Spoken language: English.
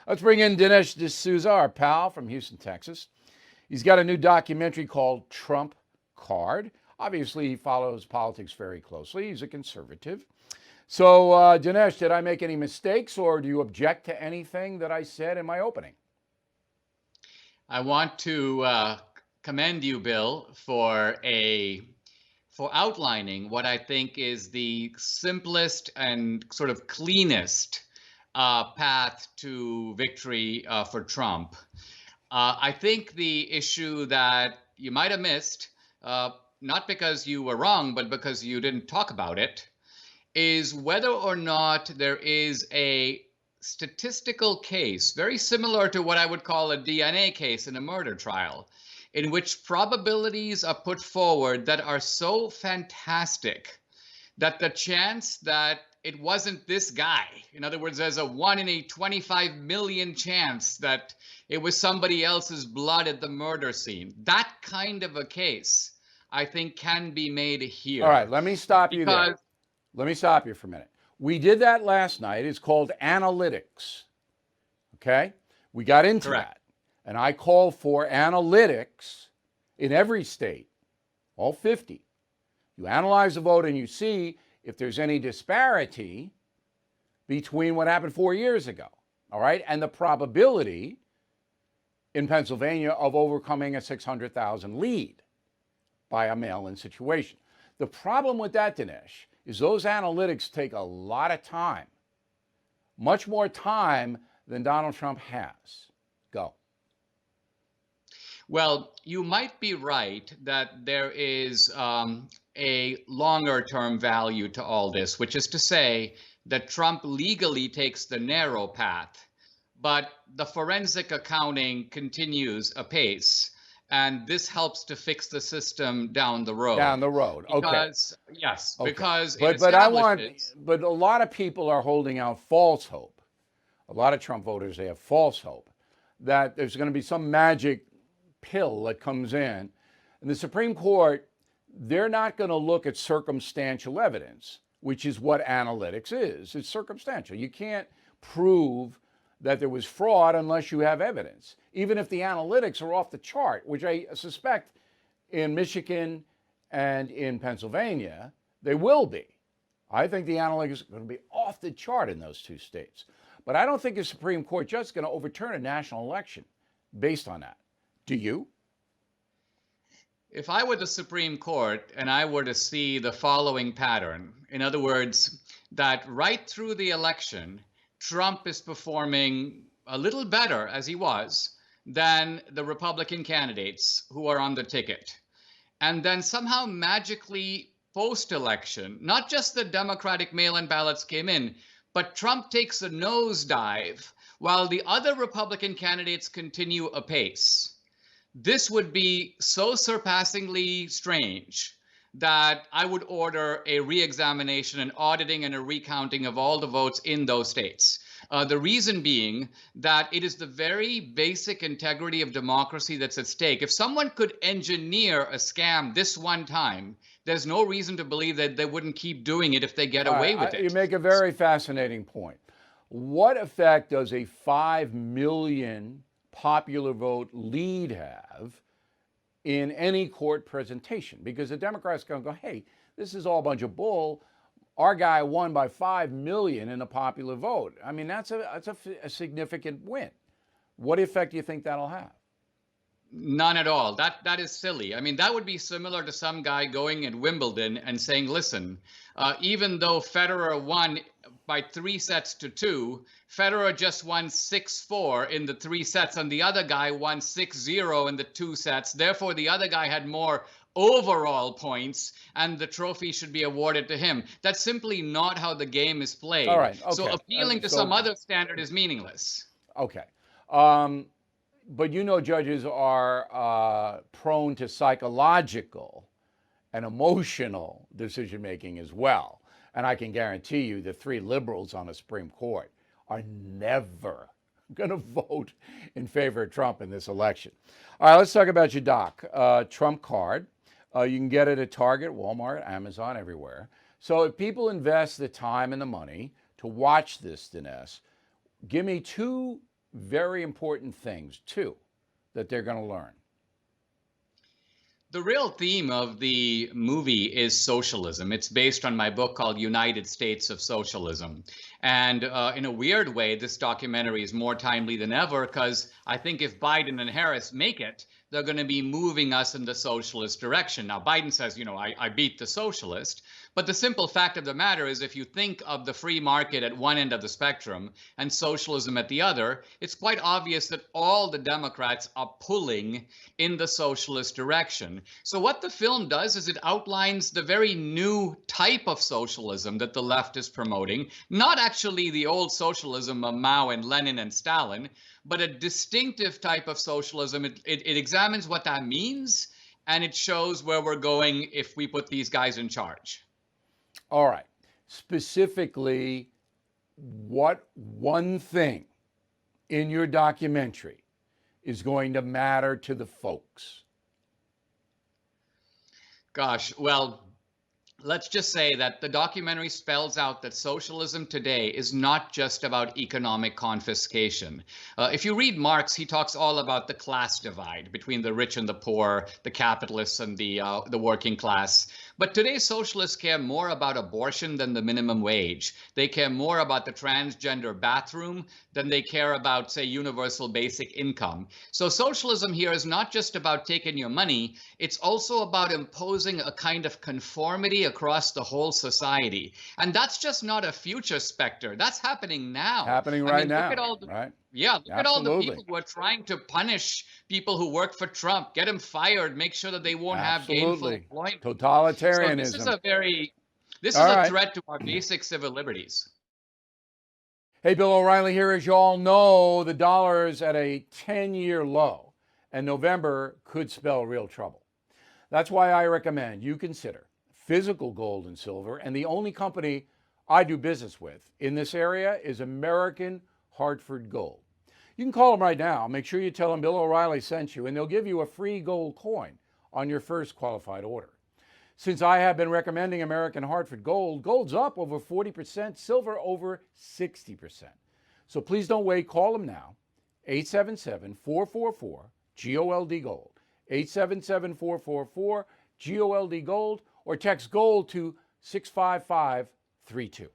Let's bring in Dinesh D'Souza, our pal from Houston, Texas. He's got a new documentary called Trump Card. Obviously, he follows politics very closely. He's a conservative. So, Dinesh, did I make any mistakes, or do you object to anything that I said in my opening? I want to commend you, Bill, for outlining what I think is the simplest and sort of cleanest path to victory for Trump. I think the issue that you might have missed, not because you were wrong, but because you didn't talk about it, is whether or not there is a statistical case, very similar to what I would call a DNA case in a murder trial, in which probabilities are put forward that are so fantastic that the chance that it wasn't this guy, in other words, there's a 1 in a 25 million chance that it was somebody else's blood at the murder scene. That kind of a case, I think, can be made here. All right, let me stop you there. Let me stop you for a minute. We did that last night. It's called analytics. Okay? We got into that. And I call for analytics in every state, all 50. You analyze the vote and you see if there's any disparity between what happened 4 years ago, all right, and the probability in Pennsylvania of overcoming a 600,000 lead by a mail-in situation. The problem with that, Dinesh, is those analytics take a lot of time, much more time than Donald Trump has. Go. Well, you might be right that there is a longer term value to all this, which is to say that Trump legally takes the narrow path, but the forensic accounting continues apace. And this helps to fix the system down the road. Down the road, because, okay. Yes, okay. because but a lot of people are holding out false hope. A lot of Trump voters, they have false hope that there's going to be some magic pill that comes in. And the Supreme Court, they're not going to look at circumstantial evidence, which is what analytics is. It's circumstantial. You can't prove that there was fraud unless you have evidence, even if the analytics are off the chart, which I suspect in Michigan and in Pennsylvania, they will be. I think the analytics are going to be off the chart in those two states. But I don't think the Supreme Court judge is going to overturn a national election based on that. Do you? If I were the Supreme Court and I were to see the following pattern, in other words, that right through the election, Trump is performing a little better, as he was, than the Republican candidates who are on the ticket. And then somehow magically post-election, not just the Democratic mail-in ballots came in, but Trump takes a nosedive while the other Republican candidates continue apace. This would be so surpassingly strange that I would order a re-examination, an auditing, and a recounting of all the votes in those states. The reason being that it is the very basic integrity of democracy that's at stake. If someone could engineer a scam this one time, there's no reason to believe that they wouldn't keep doing it if they get away with it. You make a very fascinating point. What effect does a 5 million popular vote lead have in any court presentation? Because the Democrats are going to go, hey, this is all a bunch of bull. Our guy won by 5 million in a popular vote. I mean, that's a significant win. What effect do you think that'll have? None at all. That is silly. I mean, that would be similar to some guy going at Wimbledon and saying, listen, even though Federer won by 3-2, Federer just won 6-4 in the 3 sets, and the other guy won 6-0 in the 2 sets. Therefore, the other guy had more overall points, and the trophy should be awarded to him. That's simply not how the game is played. All right. Okay. So appealing to some other standard is meaningless. Okay. But you know, judges are prone to psychological and emotional decision making as well. And I can guarantee you the 3 liberals on the Supreme Court are never going to vote in favor of Trump in this election. All right, let's talk about your doc, Trump Card. You can get it at Target, Walmart, Amazon, everywhere. So if people invest the time and the money to watch this, Dinesh, give me 2 very important things, too, that they're going to learn. The real theme of the movie is socialism. It's based on my book called United States of Socialism. And in a weird way, this documentary is more timely than ever because I think if Biden and Harris make it, they're going to be moving us in the socialist direction. Now, Biden says, I beat the socialist. But the simple fact of the matter is, if you think of the free market at one end of the spectrum and socialism at the other, it's quite obvious that all the Democrats are pulling in the socialist direction. So what the film does is it outlines the very new type of socialism that the left is promoting, not actually the old socialism of Mao and Lenin and Stalin, but a distinctive type of socialism. It examines what that means, and it shows where we're going if we put these guys in charge. All right. Specifically, what one thing in your documentary is going to matter to the folks? Gosh, well, let's just say that the documentary spells out that socialism today is not just about economic confiscation. If you read Marx, he talks all about the class divide between the rich and the poor, the capitalists and the working class. But today's socialists care more about abortion than the minimum wage. They care more about the transgender bathroom than they care about, say, universal basic income. So socialism here is not just about taking your money, it's also about imposing a kind of conformity across the whole society. And that's just not a future specter. That's happening now. Happening right now. Look at all the, right? Yeah, look at all the Absolutely. people who are trying to punish people who work for Trump, get them fired, make sure that they won't have gainful Absolutely. employment. Totalitarianism. So this is All a right. threat to our basic civil liberties. Hey, Bill O'Reilly here. As you all know, the dollar is at a 10-year low, and November could spell real trouble. That's why I recommend you consider physical gold and silver, and the only company I do business with in this area is American Hartford Gold. You can call them right now. Make sure you tell them Bill O'Reilly sent you, and they'll give you a free gold coin on your first qualified order. Since I have been recommending American Hartford Gold, gold's up over 40%, silver over 60%. So please don't wait. Call them now, 877-444-GOLD Gold, 877-444-GOLD Gold, or text GOLD to 65532.